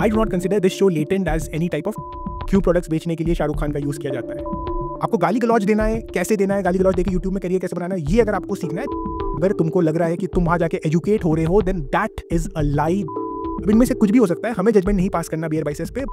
I do not consider this show Latent as any type of Q products बेचने के लिए शाहरुख खान का use किया जाता है। आपको गाली गलौज देना है, कैसे देना है, गाली गलौज देके यूट्यूब में करियर कैसे बनाना है, ये अगर आपको सीखना है, अगर तुमको लग रहा है कि तुम वहां जाके एजुकेट हो रहे हो, देन दैट इज अ लाई। इनमें से कुछ भी हो सकता है, हमें जजमेंट नहीं पास करना बियर बाइसेप्स पे।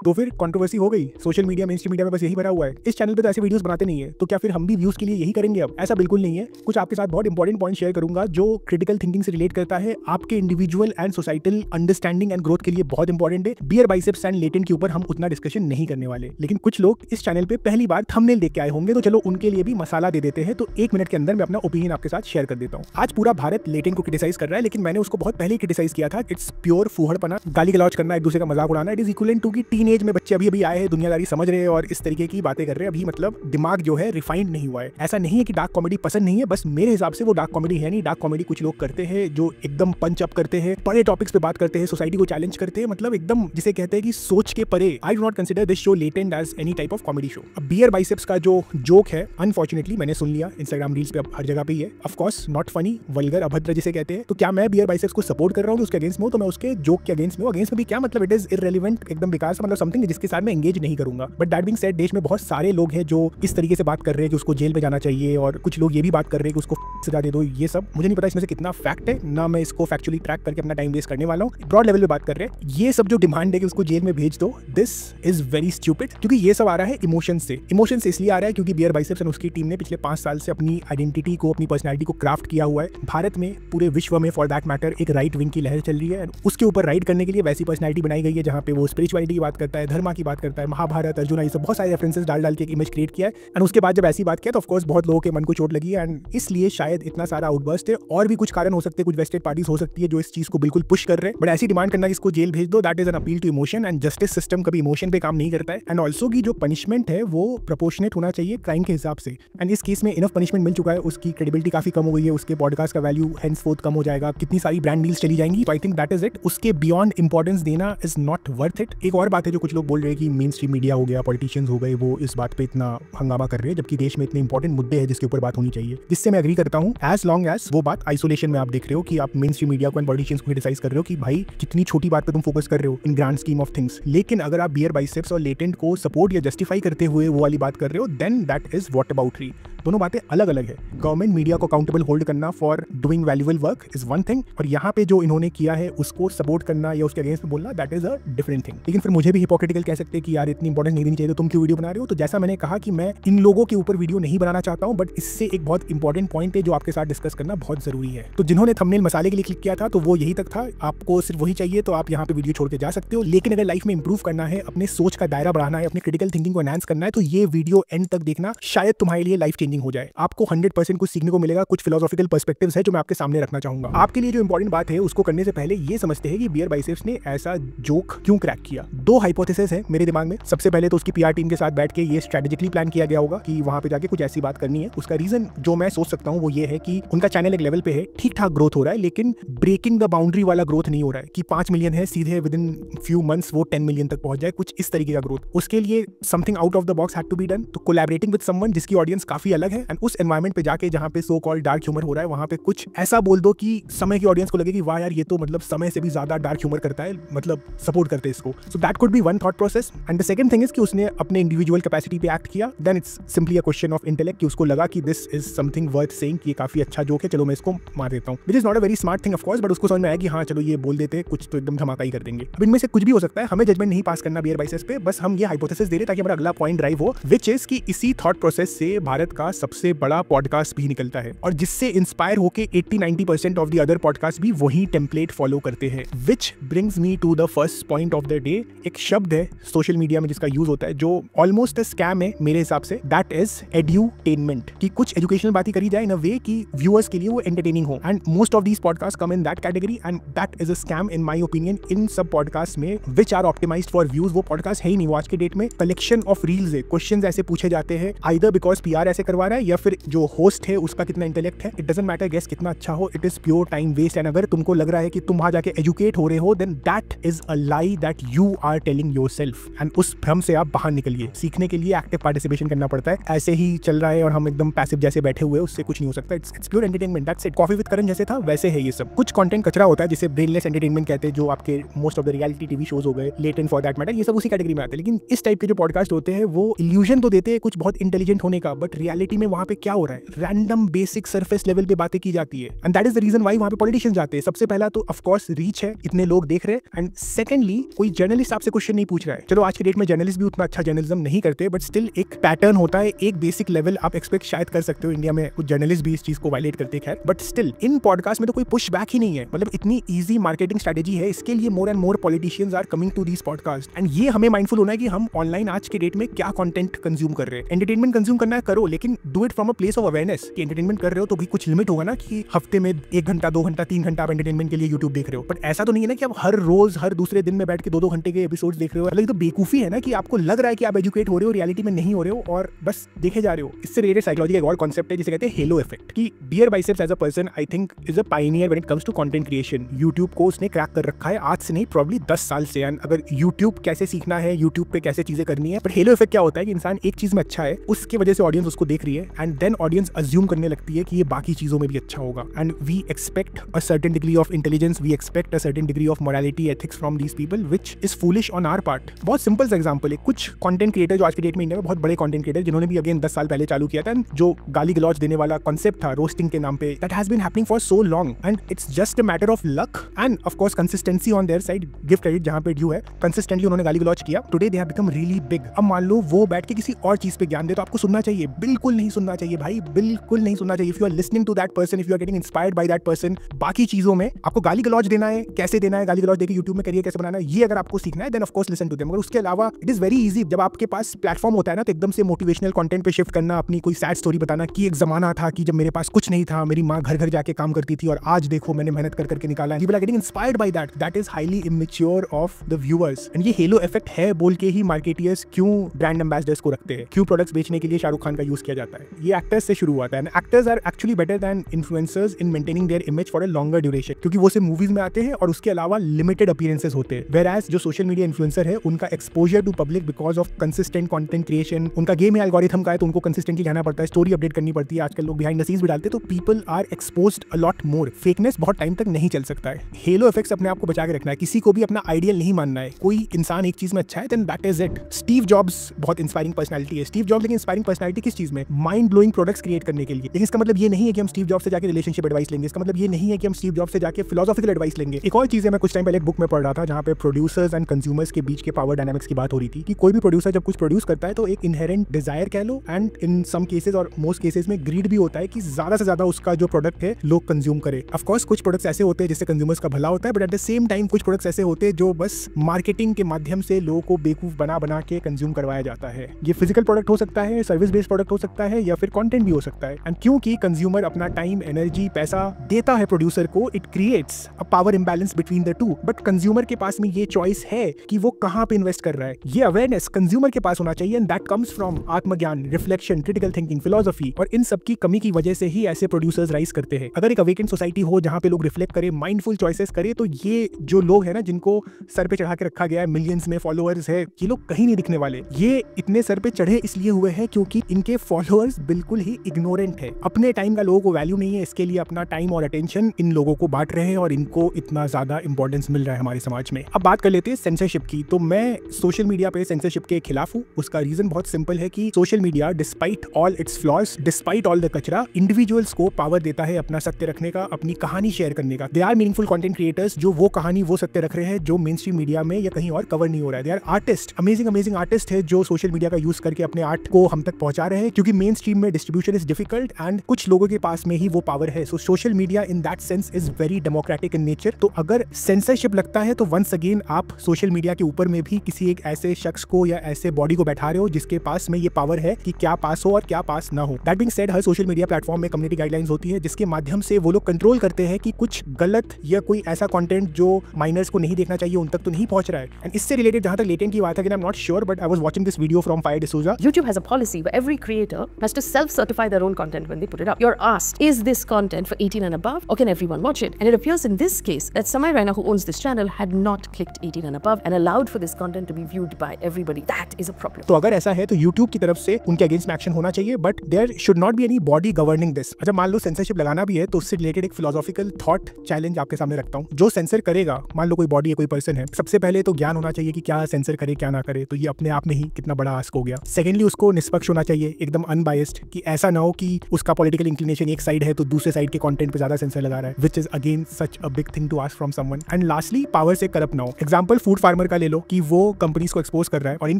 तो फिर कंट्रोवर्सी हो गई, social media main stream media में बस यही भरा हुआ है। इस चैनल पे तो ऐसे वीडियोस बनाते नहीं है, तो क्या फिर हम भी व्यूज के लिए यही करेंगे? अब ऐसा बिल्कुल नहीं है। कुछ आपके साथ बहुत इंपॉर्टेंट पॉइंट शेयर करूंगा जो क्रिटिकल थिंकिंग से रिलेट करता है, आपके individual and societal understanding and growth के लिए बहुत इंपॉर्टेंट है। बियर बाइसेप्स एंड लेटेंट के ऊपर हम उतना डिस्कशन नहीं करने वाले, लेकिन कुछ लोग इस चैनल पे पहली बार थंबनेल देख के आए होंगे, तो चलो उनके लिए भी मसाला दे देते हैं। तो 1 मिनट के अंदर मैं अपना ओपिनियन आपके साथ शेयर कर देता हूँ। आज पूरा भारत लेटेंट को क्रिटिसाइज कर रहा है, लेकिन मैंने उसको बहुत पहले ही क्रिटिसाइज किया था। इट्स प्योर फूहड़पना, गाली गलौज करना, एक दूसरे का मजाक उड़ाना। इट इज इक्विवेलेंट टू कि टीनेज में बच्चे अभी है, दुनियादारी समझ रहे हैं और इस तरीके की बातें कर रहे हैं। अभी मतलब दिमाग जो है रिफाइंड नहीं हुआ है। ऐसा नहीं है कि डार्क कॉमेडी पसंद नहीं है, बस मेरे हिसाब से वो डार्क कॉमेडी है नहीं। डार्क कॉमेडी कुछ लोग करते हैं जो एकदम पंच अप करते हैं, बड़े टॉपिक्स पे बात करते हैं, सोसाइटी को चैलेंज करते हैं, मतलब एकदम जिसे कहते हैं कि सोच के परे। I do not consider this show Latent as any type of comedy show. अब बियर बाइसेप्स का जो जोक है, अनफॉर्चुनेटली मैंने सुन लिया, इंस्टाग्राम रील्स पे अब हर जगह पे ही है। Of course not funny, vulgar, अभद्र जिसे कहते हैं। तो क्या मैं बियर बाइसेप्स को सपोर्ट कर रहा हूँ, उसके अगेंस्ट में हूँ? तो मैं उसके जोक के अगेंस्ट में हूँ। अगेंस्ट में भी क्या मतलब, इट इज इररेलेवेंट, एकदम बेकार सा, मतलब समथिंग जिसके साथ मैं एंगेज नहीं करूंगा। बट दैट बीइंग सेड, देश में बहुत सारे लोग हैं जो इस तरीके से बात कर रहे हैं कि उसको जेल में जाना चाहिए, और कुछ लोग ये भी बात कर रहे हैं कि उसको सजा दे दो। ये सब मुझे नहीं पता इसमें से कितना फैक्ट है, ना मैं इसको फैक्चुअली ट्रैक करके अपना टाइम वेस्ट करने वाला हूँ। ब्रॉड लेवल पे बात कर रहे हैं। ये सब जो डिमांड है कि उसको जेल में भेज दो, दिस इज वेरी स्टूपिड, क्योंकि ये सब आ रहा है इमोशन से। इमोशन से इसलिए आ रहा है क्योंकि बियर बाइसेप्स एंड उसकी टीम ने पिछले 5 साल से अपनी आइडेंटिटी को, अपनी पर्सनैलिटी को क्राफ्ट किया हुआ है। भारत में, पूरे विश्व में फॉर दैट मैटर, एक राइट विंग की लहर चल रही है। उसके ऊपर राइड करने के लिए वैसी पर्सनैलिटी बनाई गई है जहाँ पे वो स्पिरिचुअलिटी की बात करता है, धर्म की बात करता है, महाभारत, अर्जुन, ये सब बहुत सारे रेफरेंसेस डाल के एक इमेज क्रिएट किया है। एंड उसके बाद जब ऐसी बात किया तो ऑफकोर्स बहुत लोगों के मन को चोट लगी है, एंड इसलिए शायद इतना सारा आउटबर्स्ट है। और भी कुछ कारण हो सकते हैं, कुछ वेस्टेड पार्टीज हो सकती है जो इस चीज को बिल्कुल पुश कर रहे हैं। बट ऐसी डिमांड करना कि इसको जेल भेज दो, that is an appeal to emotion, and justice system कभी इमोशन पे काम नहीं करता है। एंड ऑल्सो की जो पनिशमेंट है वो प्रोपोर्शनेट होना चाहिए क्राइम के हिसाब से। एंड इस केस में इनफ पनिशमेंट मिल चुका है, उसकी क्रेडिबिलिटी काफी कम हो गई है, उसके पॉडकास्ट का वैल्यू हेंसफोर्थ कम हो जाएगा, कितनी सारी ब्रांड डील्स चली जाएंगी। तो I think that is it. उसके बियॉन्ड इंपॉर्टेंस देना इज नॉट वर्थ इट। एक और बात है जो कुछ लोग बोल रहे हैं कि मेन स्ट्रीम मीडिया हो गया, पॉलिटिशियंस हो गए, वो इस बात पे इतना हंगामा कर रहे हैं, जबकि देश में इतने इंपॉर्टेंट मुद्दे हैं जिसके ऊपर बात होनी चाहिए, जिससे मैं एग्री करता हूं। एज लॉन्ग एज वो बात आइसोलेशन में आप देख रहे हो कि आप मेन स्ट्रीम मीडिया को एंड पॉलिटिशियंस को क्रिटिसाइज कर रहे हो कि भाई कितनी छोटी बात पे तुम फोकस कर रहे हो in grand scheme of things. लेकिन अगर आप बियर बाइसेप्स और लेटेंट को सपोर्ट या जस्टिफाई करते हुए वो वाली बात कर रहे हो, then that is whataboutery. दोनों बातें अलग अलग है। गवर्नमेंट मीडिया को अकाउंटेबल होल्ड करना for doing valuable work is one thing, और यहाँ पे जो इन्होंने किया है उसको सपोर्ट करना या उसके अगेंस्ट में बोलना, that is a different thing. लेकिन फिर मुझे भी हिपोक्रेटिकल कह सकते हैं कि यार इतनी इंपॉर्टेंस नहीं देनी चाहिए, तो तुम क्यों वीडियो बना रहे हो? तो जैसा मैंने कहा कि मैं इन लोगों के ऊपर वीडियो नहीं बनाना चाहता हूं, बट इससे एक बहुत इंपॉर्टेंट पॉइंट है जो आपके साथ डिस्कस करना बहुत जरूरी है। तो जिन्होंने थंबनेल मसाले के लिए क्लिक किया था, तो वो यही तक था। आपको सिर्फ वही चाहिए तो आप यहाँ पे वीडियो छोड़ के जा सकते हो। लेकिन अगर लाइफ में इंप्रूव करना है, अपने सोच का दायरा बढ़ाना है, अपने क्रिटिकल थिंकिंग को एनहांस करना है, तो ये वीडियो एंड तक देखना, शायद तुम्हारे लिए लाइफ चेंजिंग हो जाए। आपको 100% कुछ सीखने को मिलेगा। कुछ फिलोसॉफिकल पर्सपेक्टिव्स है जो मैं आपके सामने रखना चाहूंगा। आपके लिए जो इंपॉर्टेंट बात है उसको करने से पहले ये समझते हैं कि बियर बाइसेप्स ने ऐसा जोक क्यों क्रैक किया। 2 हाइपोथेसिस है मेरे दिमाग में। सबसे पहले तो उसकी पीआर टीम के साथ बैठ के ये स्ट्रेटेजिकली प्लान किया गया होगा कि वहां पे जाके कुछ ऐसी बात करनी है। उसका रीजन जो मैं सोच सकता हूं वो ये है कि उनका चैनल एक लेवल पे है, ठीक ठाक ग्रोथ हो रहा है, लेकिन ब्रेकिंग द बाउंड्री वाला ग्रोथ नहीं हो रहा है कि 5 मिलियन है सीधे विद इन फ्यू मंथ्स वो 10 मिलियन तक पहुंच जाए, कुछ इस तरीके का ग्रोथ। उसके लिए something out of the box had to be done. तो कोलैबोरेटिंग विद समवन जिसकी ऑडियंस काफी अलग है, एंड उस एनवायरमेंट पे जाके जहां पे सो कॉल्ड डार्क ह्यूमर हो रहा है, वहां पे कुछ ऐसा बोल दो कि समय की ऑडियंस को लगे कि वाह यार ये तो मतलब समय से भी ज्यादा डार्क ह्यूमर करता है, मतलब सपोर्ट करते हैं इसको। So that could be one thought process. And the second thing is कि उसने अपने इंडिविजुअल कैपेसिटी पे एक्ट किया। Then it's simply a question of intellect कि उसको लगा कि this is something worth saying, कि ये काफी अच्छा जोक है, चलो मैं इसको मार देता हूं। Which is not a very smart thing of course, but उसको समझ में आया कि हाँ चलो ये बोल देते, कुछ तो एकदम धमाका ही कर देंगे। अब इनमें से कुछ भी हो सकता है, हमें जजमेंट नहीं पास करना बियर बाइसेप्स पे, बस हम ये हाइपोथेसिस दे रहे ताकि हमारा अगला पॉइंट ड्राइव हो, विच इज कि इसी थॉट प्रोसेस से भारत का सबसे बड़ा पॉडकास्ट भी निकलता है, और जिससे इंस्पायर होके 80-90% ऑफ द अदर पॉडकास्ट भी वही टेम्पलेट फॉलो करते हैं। Which brings me to the first point of the day. एक शब्द है सोशल मीडिया में जिसका यूज होता है जो ऑलमोस्ट अ स्कैम है मेरे हिसाब से, दैट इज एड्यूटेनमेंट। कि कुछ एजुकेशनल बातें करी जाए इन अ वे कि व्यूअर्स के लिए वो एंटरटेनिंग हो, and most of these podcast come in that category, and that is a scam in my opinion. इन सब पॉडकास्ट में which are optimised for views, वो पॉडकास्ट है ही नहीं। वो आज के डेट में कलेक्शन ऑफ रील्स है, क्वेश्चंस ऐसे पूछे जाते हैं आइदर बिकॉज पीआर ऐसे करवा करवा रहा है या फिर जो होस्ट है उसका कितना इंटेलेक्ट है, इट डजंट मैटर गेस्ट कितना अच्छा हो, it is pure time waste. And अगर तुमको लग रहा है कि तुम वहां जाके एजुकेट हो रहे हो, then that is a lie that you are telling yourself. And उस भ्रम से आप बाहर निकलिए। सीखने के लिए एक्टिव पार्टिसिपेशन करना पड़ता है। ऐसे ही चल रहा है और हम एकदम पैसिव जैसे बैठे हुए, उससे कुछ नहीं हो सकता। It's pure entertainment, that's it. Coffee with Karan जैसे था वैसे है ये सब। कुछ कंटेंट कचरा होता है जिसे ब्रेनलेस एंटरटेनमेंट कहते हैं, जो आपके most of the reality TV shows हो गए, लेटेंट फॉर दैट मैटर, ये सब उसी कैटेगरी में आते हैं। लेकिन इस टाइप के जो पॉडकास्ट होते हैं वो इल्यूजन तो देते हैं कुछ बहुत इंटेलिजेंट होने का, बट रियलिटी में वहां पे क्या हो रहा है, रैंडम बेसिक सरफेस लेवल पे बातें की जाती है। And that is the reason why वहां पे पॉलिटिशियंस जाते हैं। सबसे पहला तो ऑफ कोर्स रीच है, इतने लोग देख रहे हैं। एंड सेकंडली कोई जर्नलिस्ट आपसे क्वेश्चन नहीं पूछ रहा है। चलो आज के डेट में जर्नलिस्ट भी उतना अच्छा जर्नलिज्म नहीं करते, बट स्टिल एक पैटर्न होता है, एक बेसिक लेवल आप एक्सपेक्ट शायद कर सकते हो। इंडिया में कुछ जर्नलिस्ट भी इस चीज को वायलेट करते हैं, खैर, बट स्टिल इन पॉडकास्ट में तो कोई पुश बैक ही नहीं है। मतलब इतनी ईजी मार्केटिंग स्ट्रेटेजी है, इसके लिए more and more politicians are coming to these podcast. And ये हमें माइंडफुल होना है कि हम ऑनलाइन आज के डेट में क्या कंटेंट कंज्यूम कर रहे हैं। एंटरटेनमेंट कंज्यूम करना है करो, लेकिन do it from a place of awareness कि एंटरटेनमेंट कर रहे हो तो भी कुछ लिमिट होगा ना, कि हफ्ते में 1 घंटा 2 घंटा 3 घंटा आप एंटरटेनमेंट के लिए यूट्यूब देख रहे हो। बट ऐसा तो नहीं है ना कि आप हर रोज हर दूसरे दिन में बैठ के 2-2 घंटे के एपिसोड देख रहे हो। मतलब तो बेवकूफी है ना कि आपको लग रहा है कि आप एजुकेट हो रहे हो, रियलिटी में नहीं हो रहे हो और बस देखे जा रहे हो। इससे रिलेटेड साइकोलॉजी का एक और कॉन्सेप्ट है जिसे कहते हैं हेलो इफेक्ट, कि Beer Biceps as a person I think is a pioneer when it comes to content creation. YouTube को उसने क्रैक कर रखा है आज से नहीं, प्रॉब्ली 10 साल से। एंड अगर यूट्यूब कैसे सीखना है, यूट्यूब पे कैसे चीजें करनी है। बट हेलो इफेक्ट क्या होता है कि इंसान एक चीज में अच्छा है, उसकी वजह से ऑडियंस उसको देख रही है, एंड देन ऑडियंस अज्यूम करने लगती है कि ये बाकी चीजों में भी अच्छा होगा। And we expect a certain degree of intelligence, we expect a certain degree of morality, ethics from these people, which is foolish on our part. बहुत सिंपल सा एग्जांपल है, कुछ कंटेंट क्रिएटर जो आज के डेट में इंडिया में बहुत बड़े कंटेंट क्रिएटर, जिन्होंने भी अगेन 10 साल पहले चालू किया था, जो गाली गलौज देने वाला कॉन्सेप्ट था रोस्टिंग के नाम पे, that has been happening for so long and it's just a matter of luck and of course consistency on their side. Give credit जहां पे ड्यू है, कंसिस्टेंटली उन्होंने गाली गलौज किया, today they have become really big. अब मान लो वो बैठ के किसी और चीज पे ज्ञान दे तो आपको सुनना चाहिए? बिल्कुल नहीं सुनना चाहिए भाई, बिल्कुल नहीं सुनना चाहिए। If you are listening to that person, if you are getting inspired by that person, बाकी चीजों में आपको गाली गलौज देना है, कैसे देना है, गाली गलौज देके यूट्यूब में करियर कैसे बनाना है, ये अगर आपको सीखना है then of course listen to them. मगर उसके अलावा इट इज वेरी इजी, जब आपके पास प्लेटफॉर्म होता है ना, तो एकदम से मोटिवेशनल कंटेंट पे शिफ्ट करना, अपनी कोई सैड स्टोरी बताना कि एक जमाना था कि जब मेरे पास कुछ नहीं था, मेरी माँ घर घर जाके काम करती थी और आज देखो मैंने मेहनत कर करके निकाला। People are getting inspired by that, that is highly immature of the viewers. And ये हेलो इफेक्ट है बोल के ही मार्केटियर्स क्यों ब्रांड एम्बेसडर्स को रखते हैं, क्यों प्रोडक्ट्स बेचने के लिए शाहरुख खान का यूज किया जाता है। ये एक्टर्स से शुरू हुआ था, and actors are actually better than influencers in maintaining their image for a longer duration, क्योंकि वो सिर्फ मूवीज में आते हैं और उसके अलावा लिमिटेड अपीयरेंसेस होते हैं। वेयर एज जो सोशल मीडिया इन्फ्लुएंसर है, उनका exposure to public because of consistent content creation, उनका गेम है एल्गोरिथम का है, तो उनको कंसिस्टेंटली रहना पड़ता है, स्टोरी अपडेट करनी पड़ती है, आजकल लोग बिहाइंड द सीन्स भी डालते हैं, तो people are exposed a lot more. Fakeness बहुत टाइम तक नहीं चल सकता है। हेलो इफेक्ट्स अपने आप को बचा के रखना है, किसी को भी अपना आइडियल नहीं मानना है। कोई इंसान एक चीज में अच्छा है then that is it. Steve Jobs बहुत इंस्पायरिंग पर्सनालिटी है, स्टीव जॉब्स, लेकिन इंस्पायरिंग पर्सनालिटी किस चीज में? माइंड ब्लोइंग प्रोडक्ट्स क्रिएट करने के लिए। लेकिन इसका मतलब ये नहीं है कि हम स्टीव जॉब्स से जाके रिलेशनशिप एडवाइस लेंगे, इसका मतलब ये नहीं है कि हम स्टीव जॉब्स से जाके फिलोसॉफिकल एडवाइस लेंगे। एक और चीज है, मैं कुछ टाइम पहले एक बुक में पढ़ रहा था जहां पे प्रोड्यूसर्स एंड कंज्यूमर्स के बीच के पावर डायनामिक्स की बात हो रही थी, कि कोई भी प्रोड्यूसर जब कुछ प्रोड्यूस करता है तो एक इनहेरेंट डिजायर कह लो, एंड इन सम केसेस और मोस्ट केसेस में ग्रीड भी होता है कि ज्यादा से ज्यादा उसका जो प्रोडक्ट है लोग कंज्यूम करे। ऑफ कोर्स कुछ प्रोडक्ट्स ऐसे होते हैं जिससे कंज्यूमर्स का भला होता है, but at the same time कुछ प्रोडक्ट्स ऐसे होते हैं जो बस मार्केटिंग के माध्यम से लोगों को बेवकूफ बना के कंज्यूम करवाया जाता है। ये फिजिकल प्रोडक्ट हो सकता है, सर्विस बेस्ड प्रोडक्ट हो सकता है, या फिर कंटेंट भी हो सकता है। एंड क्योंकि कंज्यूमर अपना टाइम, एनर्जी, पैसा देता है प्रोड्यूसर को, it creates a power imbalance between the two. But consumer के पास में ये चॉइस है कि वो कहां पे इन्वेस्ट कर रहा है। ये अवेयरनेस कंज्यूमर के पास होना चाहिए, एंड दैट कम्स फ्रॉम आत्मज्ञान, रिफ्लेक्शन, क्रिटिकल थिंकिंग, फिलोसफी। और इन सब की कमी की वजह से ही ऐसे प्रोड्यूसर्स राइज करते हैं। अगर एक अवेकेंड सोसाइटी हो जहां पे लोग रिफ्लेक्ट करें, माइंडफुल चॉइसेस करें, तो ये जो लोग हैं ना, जिनको सर पे चढ़ा के रखा गया है, मिलियंस में फॉलोअर्स है, ये लोग कहीं नहीं दिखने वाले। ये इतने सर पे चढ़े इसलिए हुए हैं क्योंकि इनके फॉलोअर्स बिल्कुल ही इग्नोरेंट है। अपने टाइम का लोगों को वैल्यू नहीं है, इसके लिए अपना टाइम और अटेंशन इन लोगों को बांट रहे हैं और इनको इतना ज्यादा इंपॉर्टेंस मिल रहा है हमारे समाज में। अब बात कर लेते हैं सेंसरशिप की। तो मैं सोशल मीडिया पे सेंसरशिप के खिलाफ हूँ। उसका रीजन बहुत सिंपल है कि social media despite all it's flaws, despite all the कचरा, इंडिविजुअल्स को पावर देता है अपना सत्य रखने का, अपनी कहानी शेयर करने का। They are meaningful content creators जो वो कहानी, वो सत्य रख रहे हैं जो मेन स्ट्रीम मीडिया में या कहीं और कवर नहीं हो रहा है। They are artist, amazing artist है जो सोशल मीडिया का यूज करके अपने आर्ट को हम तक पहुंचा रहे हैं, क्योंकि मेन स्ट्रीम में डिस्ट्रीब्यूशन इज डिफिकल्ट एंड कुछ लोगों के पास में ही वो पावर है। So social media in that sense is very democratic in nature. तो अगर सेंसरशिप लगता है तो वंस अगेन आप सोशल मीडिया के ऊपर में भी किसी एक ऐसे शख्स को या ऐसे बॉडी को बैठा रहे हो जिसके पास में ये पावर है कि क्या पास हो और क्या पास ना हो। That being said, her social media platform में कम्युनिटी गाइडलाइंस होती है जिसके माध्यम से वो लोग कंट्रोल करते हैं कि कुछ गलत या कोई ऐसा कंटेंट जो माइनर्स को नहीं देखना चाहिए उन तक तो नहीं पहुंच रहा है। एंड इससे रिलेटेड जहां तक लेटेंट की बात है, I am not sure but I was watching this video from fire D'Souza. YouTube has a policy where every creator has to self-certify their own content when they put it up. You're asked, is this content for 18 and above, or can everyone watch it? And it appears in this case that Samay Raina, who owns this channel, had not clicked 18 and above and allowed for this content to be viewed by everybody. That is a problem. तो अगर ऐसा है तो YouTube की तरफ से उनके against में एक्शन होना चाहिए, but there should not be anybody governing this. अच्छा, मान लो सेंसरशिप लगाना भी है तो उससे रिलेटेड एक फिलोसॉफिकल थॉट चैलेंज आपके सामने रखता हूँ। जो सेंसर करेगा, मान लो कोई बॉडी है, कोई पर्सन है, सबसे पहले तो ज्ञान होना चाहिए कि क्या सेंसर करे क्या ना करे, तो ये अपने आप में ही कितना बड़ा आस्क हो गया। सेकेंडली, उसको निष्पक्ष होना चाहिए, एकदम अनबायस्ड, कि ऐसा ना हो कि उसका पॉलिटिकल इंक्लिनेशन एक साइड है तो दूसरे साइड के कंटेंट पे ज्यादा सेंसर लगा रहा है, which is again such a big thing to ask from someone. And lastly, power से करप्ट ना हो। एग्जांपल फूड फार्मर का ले लो कि वो कंपनीज को एक्सपोज कर रहा है और इन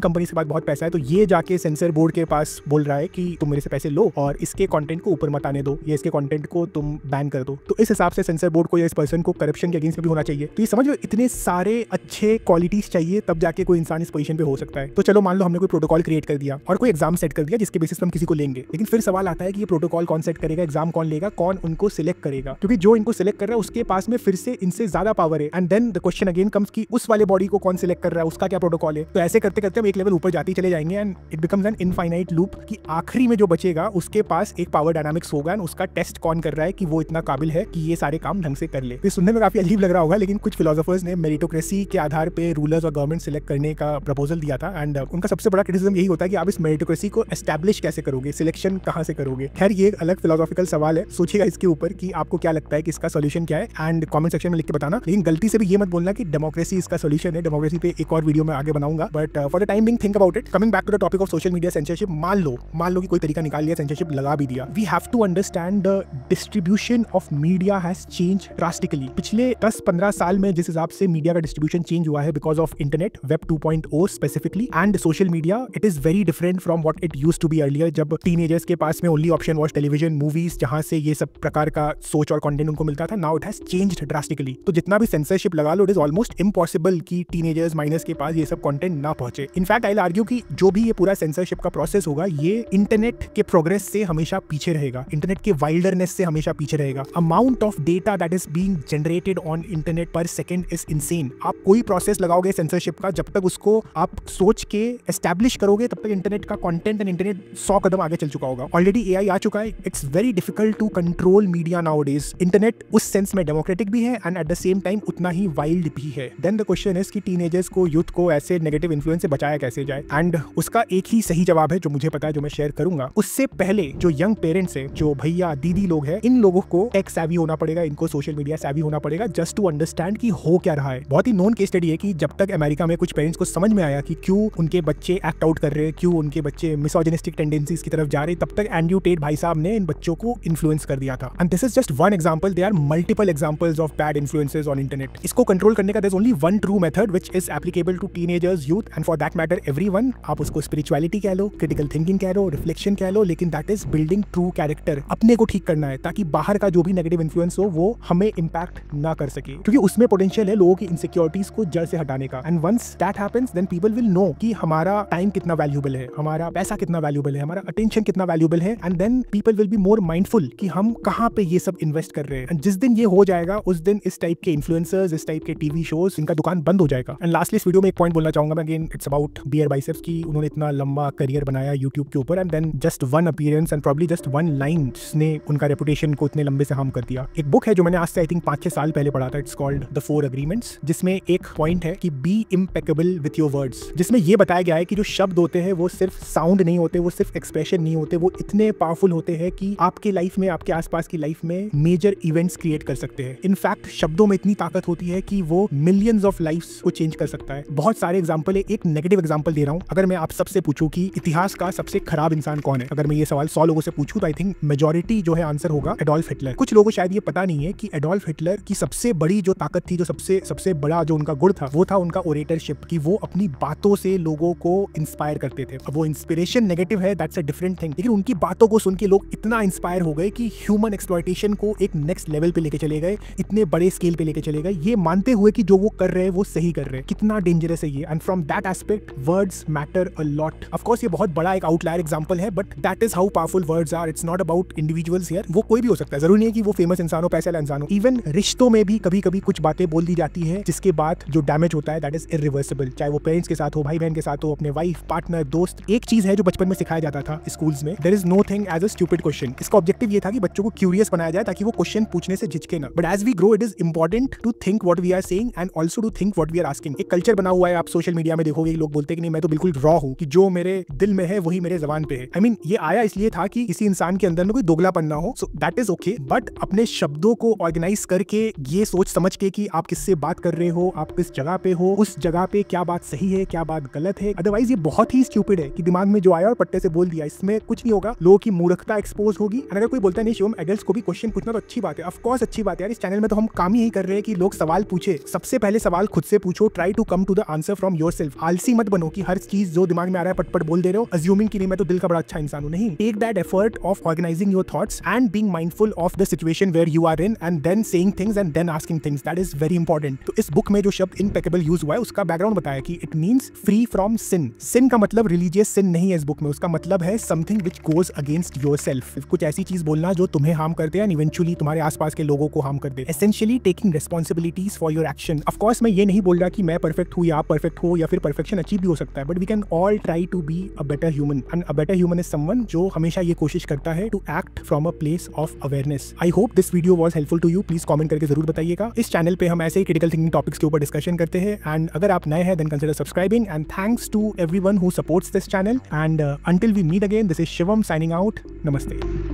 कंपनीज के पास बहुत पैसा है, तो ये जाके सेंसर बोर्ड के पास बोल रहा है कि तुम मेरे से पैसे लो और इसके कंटेंट को ऊपर मत आने दो, या इसके कंटेंट को तुम बैन कर दो। तो इस हिसाब से सेंसर बोर्ड को या इस पर्सन को करप्शन के अगेंस्ट भी होना चाहिए। तो ये समझ लो, इतने सारे अच्छे क्वालिटीज चाहिए तब जाके कोई इंसान इस पोजीशन पे हो सकता है। तो चलो मान लो हमने कोई प्रोटोकॉल क्रिएट कर दिया और कोई एग्जाम सेट कर दिया जिसके बेसिस पे हम किसी को लेंगे, लेकिन फिर सवाल आता है कि ये प्रोटोकॉल कौन सेट करेगा, एग्जाम कौन लेगा, कौन उनको सिलेक्ट करेगा, क्योंकि जो इनको सिलेक्ट कर रहा है उसके पास में फिर से इनसे ज्यादा पावर है। And then the question again comes कि उस वाले बॉडी को कौन सिलेक्ट कर रहा है, उसका क्या प्रोटोकॉल है। तो ऐसे करते करते हम एक लेवल ऊपर जाते चले जाएंगे and it becomes an infinite loop कि आखिरी में जो बचेगा उसके पास एक पावर डायनामिक्स होगा एंड उसका टेस्ट कौन कर रहा है कि वो इतना काबिल है कि ये सारे काम ढंग से कर ले। तो सुनने में काफी अजीब लग रहा होगा, लेकिन कुछ फिलोसोफर्स ने मेरिटोक्रेसी के आधार पे रूलर्स और गवर्नमेंट सिलेक्ट करने का प्रपोजल दिया था एंड उनका सबसे बड़ा क्रिटिसिज्म यही होता है कि आप इस मेरिटोक्रेसी को एस्टैब्लिश कैसे करोगे, सिलेक्शन कहां से करोगे। खैर, ये एक अलग फिलोसॉफिकल सवाल है, सोचिएगा इसके ऊपर कि आपको क्या लगता है कि इसका सॉल्यूशन क्या है एंड कमेंट सेक्शन में लिख के बताना। लेकिन गलती से भी ये मत बोलना कि डेमोक्रेसी इसका सॉल्यूशन है। डेमोक्रेसी पे एक और वीडियो में आगे बनाऊंगा, but for the time being think about it. Coming back to the topic of social media censorship, मान लो कि कोई तरीका निकाल लिया, सेंसरशिप लगा भी दिया। We have to understand the distribution of media has change drastically. पिछले 10-15 साल में जिस हिसाब से मीडिया का डिस्ट्रीब्यूशन चेंज हुआ है because of internet, web 2.0 specifically and social media, it is very different from what it used to be earlier, जब टीनेजर्स के पास में only option was television, movies, जहां से ये सब प्रकार का सोच और कंटेंट उनको मिलता था। Now it has changed drastically. तो जितना भी सेंसरशिप लगा लो, इट इज ऑलमोस्ट इम्पॉसिबल कि टीनेजर्स माइनर्स के पास ये सब कंटेंट ना पहुंचे। इनफैक्ट आई विल आर्ग्यू कि जो भी ये पूरा सेंसरशिप का प्रोसेस होगा, ये इंटरनेट के प्रोग्रेस से हमेशा पीछे रहेगा, इंटरनेट के वाइल्डरनेस से हमेशा पीछे रहेगा। Amount of data that is being generated on internet पर सेकंड इज इनसेन। आप कोई प्रोसेस लगाओगे सेंसरशिप का, जब तक उसको आप सोच के एस्टैब्लिश करोगे तब तक इंटरनेट का कंटेंट एंड इंटरनेट 100 कदम आगे चल चुका होगा। ऑलरेडी एआई आ चुका है। It's very difficult to control media nowadays. Internet उस सेंस में डेमोक्रेटिक भी है and at the same time उतना ही वाइल्ड भी है। देन द क्वेश्चन इज कि टीनेजर्स को, यूथ को ऐसे नेगेटिव इन्फ्लुएंस से बचाया कैसे जाए, एंड उसका एक ही सही जवाब है जो मुझे पता है, जो मैं शेयर करूंगा। उससे पहले जो यंग पेरेंट्स है, जो भैया दीदी लोग हैं, इन लोगों को टेक सैवी होना पड़ेगा, इनको सोशल मीडिया सैवी होना पड़ेगा, जस्ट टू अंडरस्टैंड कि हो क्या रहा है। बहुत ही नोन केस स्टडी है कि जब तक अमेरिका में कुछ पेरेंट्स को समझ में आया कि क्यों उनके बच्चे एक्ट आउट कर रहे हैं, क्यों उनके बच्चे मिसोजिनिस्टिक टेंडेंसीज की तरफ जा रहे हैं, तब तक एंड्रयू टेट भाई साहब ने इन बच्चों को इन्फ्लुएंस कर दिया था। And this is just one example, there are multiple examples of bad influences on internet. इसको कंट्रोल करने का there is only one true method which is applicable to teenagers, youth and for that matter everyone. आप उसको spirituality कह लो, critical thinking कह लो, reflection कह लो, लेकिन that is building true character. अपने को ठीक करना है ताकि बाहर का जो भी नेगेटिव इन्फ्लुएंस हो वो हमें इंपैक्ट ना कर सके, क्योंकि उसमें पोटेंशियल है लोगों की इनसिक्योरिटीज को जड़ से हटाने का। And once that happens then people will know कि हमारा टाइम कितना वैल्यूएबल है, हमारा पैसा कितना वैल्यूएबल है, हमारा अटेंशन कितना वैल्यूएबल है, and then people will be more mindful कि हम कहां पे ये सब इन्वेस्ट कर रहे हैं। एंड जिस दिन ये हो जाएगा उस दिन इस टाइप के इन्फ्लुएंसर्स, इस टाइप के टीवी शोज, इनका दुकान बंद हो जाएगा। एंड लास्टली इस वीडियो में एक पॉइंट बोलना चाहूंगा मैं, again it's about Beer Biceps, की उन्होंने इतना लंबा करियर बनाया यूट्यूब के ऊपर and then just one appearance and probably just one line ने उनका रेपुटेशन को इतने लंबे से हार्म कर दिया। एक बुक है जो मैंने आज से आई थिंक 5-6 साल पहले पढ़ा था, इट्स कॉल्ड द 4 अग्रीमेंट्स, जिसमें एक पॉइंट है कि be impeccable with your words, जिसमें ये बताया गया है कि जो शब्द होते हैं वो सिर्फ साउंड नहीं होते, वो सिर्फ एक्सप्रेशन नहीं होते, वो इतने पावरफुल होते हैं कि आपके लाइफ में, आपके आसपास की लाइफ में मेजर इवेंट्स क्रिएट कर सकते हैं। इनफैक्ट शब्दों में इतनी ताकत होती है कि वो मिलियंस ऑफ लाइफ्स को चेंज कर सकता है। बहुत सारे एग्जांपल है, एक नेगेटिव एग्जांपल दे रहा हूं। अगर मैं आप सबसे पूछूं कि इतिहास का सबसे खराब इंसान कौन है, अगर मैं ये सवाल 100 लोगों से पूछूं तो आई थिंक मेजॉरिटी जो है आंसर होगा एडोल्फ हिटलर। कुछ लोगों को शायद ये पता नहीं है कि एडोल्फ हिटलर की सबसे बड़ी जो ताकत थी, जो सबसे बड़ा जो उनका गुण था, वो था उनका ओरेटरशिप, कि वो अपनी बातों से लोगों को इंस्पायर करते थे। अब वो इंस्पिरेशन नेगेटिव है, दैट्स अ डिफरेंट थिंग, लेकिन उनकी बातों को सुन के लोग इतना इंस्पायर हो गए कि ह्यूमन एक्सप्लॉयटेशन को एक नेक्स्ट लेवल पे लेके चले गए, इतने बड़े स्केल पे लेके चले गए, ये मानते हुए कि जो वो कर रहे हैं वो सही कर रहे हैं। कितना डेंजरस है ये। And from that aspect words matter a lot. Of course ये बहुत बड़ा एक आउटलायर एग्जांपल है, but that is how powerful words are. It's not about individuals here. वो कोई भी हो सकता है, जरूरी नहीं है कि वो फेमस इंसान हो, पैसे वाला इंसान हो। इवन रिश्तों में भी कभी कभी कुछ बातें बोल दी जाती है जिसके बाद जो डैमेज होता है दैट इज इरिवर्सिबल, चाहे वो पेरेंट्स के साथ हो, भाई बहन के साथ हो, अपने वाइफ, पार्टनर, दोस्त। एक चीज है जो बचपन में सिखाया जाता था था स्कूल्स में, there is no thing as a stupid question. इसका ऑब्जेक्टिव ये था कि बच्चों को क्यूरियस बनाया जाए ताकि वो क्वेश्चन पूछने से झिझके ना। But as we grow it is important to think what we are saying and also to think what we are asking. एक कल्चर बना हुआ है, आप सोशल मीडिया में देखोगे लोग बोलते हैं कि नहीं मैं तो बिल्कुल रॉ हूँ, कि जो मेरे दिल में है वही मेरे जबान पे है। आई मीन ये आया इसलिए था कि किसी इंसान के अंदर में कोई दोगलापन ना हो, so that is okay. But अपने शब्दों को ऑर्गेनाइज करके, ये सोच समझ के कि आप किससे बात कर रहे हो, आप किस जगह पे हो, उस जगह पे क्या बात सही है क्या बात गलत है। अदरवाइज ये बहुत ही स्टूपिड है कि दिमाग में जो आया और पट्टे से बोल दिया, इसमें कुछ नहीं होगा, लोगों की मूर्खता एक्सपोज होगी। अगर कोई बोलता नहीं शिवम एडल्ट्स को भी क्वेश्चन पूछना तो अच्छी बात है, ऑफ कोर्स अच्छी बात है यार। इस चैनल में तो हम काम ही यही कर रहे हैं कि लोग सवाल पूछे। सबसे पहले सवाल खुद से पूछो, try to come to the answer from yourself. आलसी मत बनो कि हर चीज जो दिमाग में आ रहा है पटपट बोल दे रहे हो, अज्यूमिंग कि नहीं मैं तो दिल का बड़ा अच्छा इंसान हूं। नहीं, take that effort of organising your thoughts and being mindful of the situation where you are in and then saying things and then asking things, that is very important. तो इस बुक में जो शब्द इम्पेकेबल यूज हुआ है उसका background बताया कि इट मींस फ्री फ्रॉम सिन। सिन का मतलब रिलीजियस सिन नहीं है इस बुक में, उसका मतलब है something which goes against yourself. कुछ ऐसी चीज बोलना जो तुम्हें हार्म कर दे एंड इवेंचुअली तुम्हारे आसपास के लोगों को हार्म कर दे। Essentially taking responsibilities for your action. Of course मैं ये नहीं बोल रहा कि मैं परफेक्ट हूं या आप परफेक्ट हो, या फिर परफेक्शन अचीव भी हो सकता है, but we can all try to be a better human and a better human is someone जो हमेशा ये कोशिश करता है to act from a place of awareness. I hope this video was helpful to you. Please comment करके जरूर बताइएगा। इस चैनल पे हम ऐसे ही क्रिटिकल थिंकिंग टॉपिक्स के ऊपर डिस्कशन करते हैं एंड अगर आप नए हैं then consider subscribing and thanks to everyone who supports this channel and until we meet again, this is Shivam signing out. Namaste.